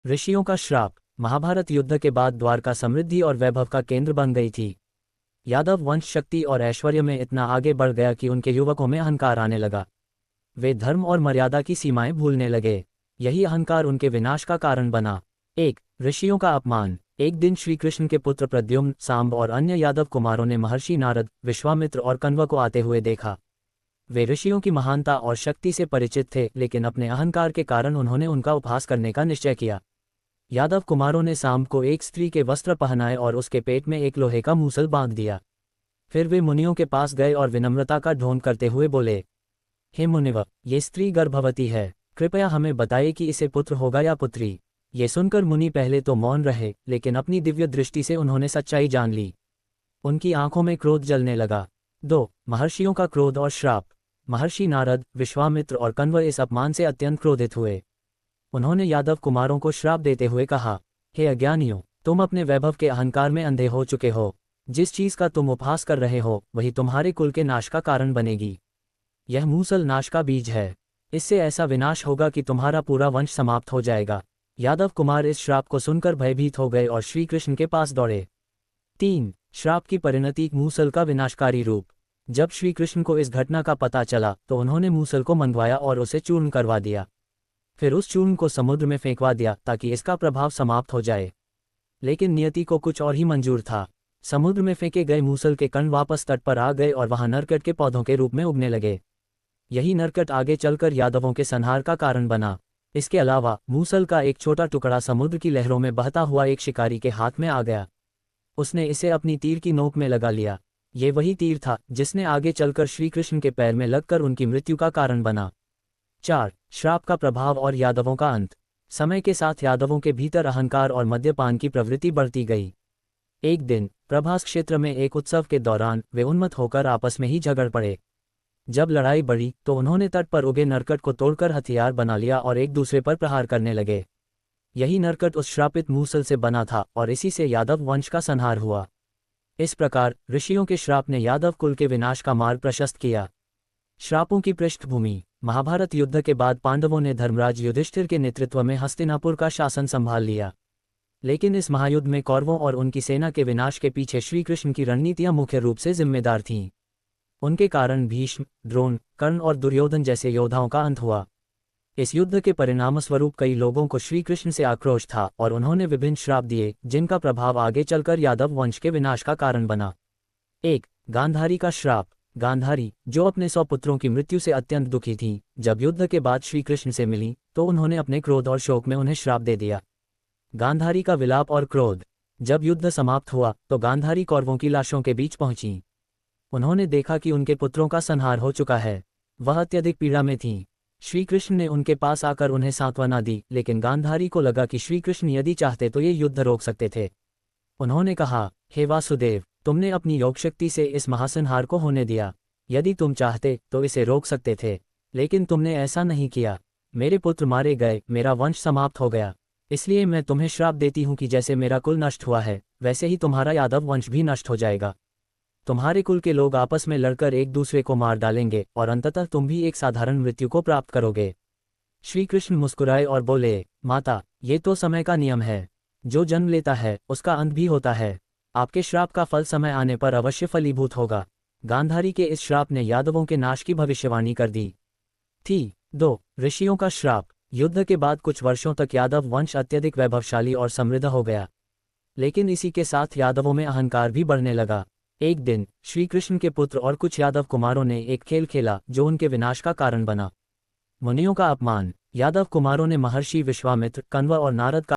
ऋषियों का श्राप। महाभारत युद्ध के बाद द्वारका समृद्धि और वैभव का केंद्र बन गई थी। यादव वंश शक्ति और ऐश्वर्य में इतना आगे बढ़ गया कि उनके युवकों में अहंकार आने लगा। वे धर्म और मर्यादा की सीमाएं भूलने लगे। यही अहंकार उनके विनाश का कारण बना। 1. ऋषियों का अपमान। एक दिन श्री कृष्ण के पुत्र प्रद्युम्न, सांब और अन्य यादव कुमारों ने महर्षि नारद, विश्वामित्र और कण्व को आते हुए देखा। वे ऋषियों की महानता और शक्ति से परिचित थे, लेकिन अपने अहंकार के कारण उन्होंने उनका उपहास करने का निश्चय किया। यादव कुमारों ने सांब को एक स्त्री के वस्त्र पहनाए और उसके पेट में एक लोहे का मूसल बांध दिया। फिर वे मुनियों के पास गए और विनम्रता का ढोंग करते हुए बोले, हे मुनिव, ये स्त्री गर्भवती है, कृपया हमें बताइए कि इसे पुत्र होगा या पुत्री। ये सुनकर मुनि पहले तो मौन रहे, लेकिन अपनी दिव्य दृष्टि से उन्होंने सच्चाई जान ली। उनकी आंखों में क्रोध जलने लगा। 2. महर्षियों का क्रोध और श्राप। महर्षि नारद, विश्वामित्र और कण्व इस अपमान से अत्यंत क्रोधित हुए। उन्होंने यादव कुमारों को श्राप देते हुए कहा, हे अज्ञानियों, तुम अपने वैभव के अहंकार में अंधे हो चुके हो। जिस चीज का तुम उपहास कर रहे हो वही तुम्हारे कुल के नाश का कारण बनेगी। यह मूसल नाश का बीज है। इससे ऐसा विनाश होगा कि तुम्हारा पूरा वंश समाप्त हो जाएगा। यादव कुमार इस श्राप को सुनकर भयभीत हो गए और श्री कृष्ण के पास दौड़े। 3. श्राप की परिणति। मूसल का विनाशकारी रूप। जब श्री कृष्ण को इस घटना का पता चला तो उन्होंने मूसल को मंगवाया और उसे चूर्ण करवा दिया। फिर उस चूर्ण को समुद्र में फेंकवा दिया ताकि इसका प्रभाव समाप्त हो जाए। लेकिन नियति को कुछ और ही मंजूर था। समुद्र में फेंके गए मूसल के कण वापस तट पर आ गए और वहां नरकट के पौधों के रूप में उगने लगे। यही नरकट आगे चलकर यादवों के संहार का कारण बना। इसके अलावा मूसल का एक छोटा टुकड़ा समुद्र की लहरों में बहता हुआ एक शिकारी के हाथ में आ गया। उसने इसे अपनी तीर की नोक में लगा लिया। ये वही तीर था जिसने आगे चलकर श्री कृष्ण के पैर में लगकर उनकी मृत्यु का कारण बना। 4. श्राप का प्रभाव और यादवों का अंत। समय के साथ यादवों के भीतर अहंकार और मद्यपान की प्रवृत्ति बढ़ती गई। एक दिन प्रभास क्षेत्र में एक उत्सव के दौरान वे उन्मत्त होकर आपस में ही झगड़ पड़े। जब लड़ाई बढ़ी तो उन्होंने तट पर उगे नरकट को तोड़कर हथियार बना लिया और एक दूसरे पर प्रहार करने लगे। यही नरकट उस श्रापित मूसल से बना था और इसी से यादव वंश का संहार हुआ। इस प्रकार ऋषियों के श्राप ने यादव कुल के विनाश का मार्ग प्रशस्त किया। श्रापों की पृष्ठभूमि। महाभारत युद्ध के बाद पांडवों ने धर्मराज युधिष्ठिर के नेतृत्व में हस्तिनापुर का शासन संभाल लिया। लेकिन इस महायुद्ध में कौरवों और उनकी सेना के विनाश के पीछे श्री कृष्ण की रणनीतियां मुख्य रूप से जिम्मेदार थीं। उनके कारण भीष्म, द्रोण, कर्ण और दुर्योधन जैसे योद्धाओं का अंत हुआ। इस युद्ध के परिणामस्वरूप कई लोगों को श्री कृष्ण से आक्रोश था और उन्होंने विभिन्न श्राप दिए, जिनका प्रभाव आगे चलकर यादव वंश के विनाश का कारण बना। 1. गांधारी का श्राप। गांधारी, जो अपने 100 पुत्रों की मृत्यु से अत्यंत दुखी थीं, जब युद्ध के बाद श्री कृष्ण से मिली तो उन्होंने अपने क्रोध और शोक में उन्हें श्राप दे दिया। गांधारी का विलाप और क्रोध। जब युद्ध समाप्त हुआ तो गांधारी कौरवों की लाशों के बीच पहुंची। उन्होंने देखा कि उनके पुत्रों का संहार हो चुका है। वह अत्यधिक पीड़ा में थीं। श्री कृष्ण ने उनके पास आकर उन्हें सांत्वना दी, लेकिन गांधारी को लगा कि श्री कृष्ण यदि चाहते तो ये युद्ध रोक सकते थे। उन्होंने कहा, हे वासुदेव, तुमने अपनी योग शक्ति से इस महासंहार को होने दिया। यदि तुम चाहते तो इसे रोक सकते थे, लेकिन तुमने ऐसा नहीं किया। मेरे पुत्र मारे गए, मेरा वंश समाप्त हो गया। इसलिए मैं तुम्हें श्राप देती हूँ कि जैसे मेरा कुल नष्ट हुआ है, वैसे ही तुम्हारा यादव वंश भी नष्ट हो जाएगा। तुम्हारे कुल के लोग आपस में लड़कर एक दूसरे को मार डालेंगे और अंततः तुम भी एक साधारण मृत्यु को प्राप्त करोगे। श्री कृष्ण मुस्कुराए और बोले, माता, ये तो समय का नियम है। जो जन्म लेता है उसका अंत भी होता है। आपके श्राप का फल समय आने पर अवश्य फलीभूत होगा। गांधारी के इस श्राप ने यादवों के नाश की भविष्यवाणी कर दी थी। 2. ऋषियों का श्राप। युद्ध के बाद कुछ वर्षों तक यादव वंश अत्यधिक वैभवशाली और समृद्ध हो गया। लेकिन इसी के साथ यादवों में अहंकार भी बढ़ने लगा। एक दिन श्री कृष्ण के पुत्र और कुछ यादव कुमारों ने एक खेल खेला जो उनके विनाश का कारण बना। मुनियों का अपमान। यादव कुमारों ने महर्षि विश्वामित्र, कण्व और नारद का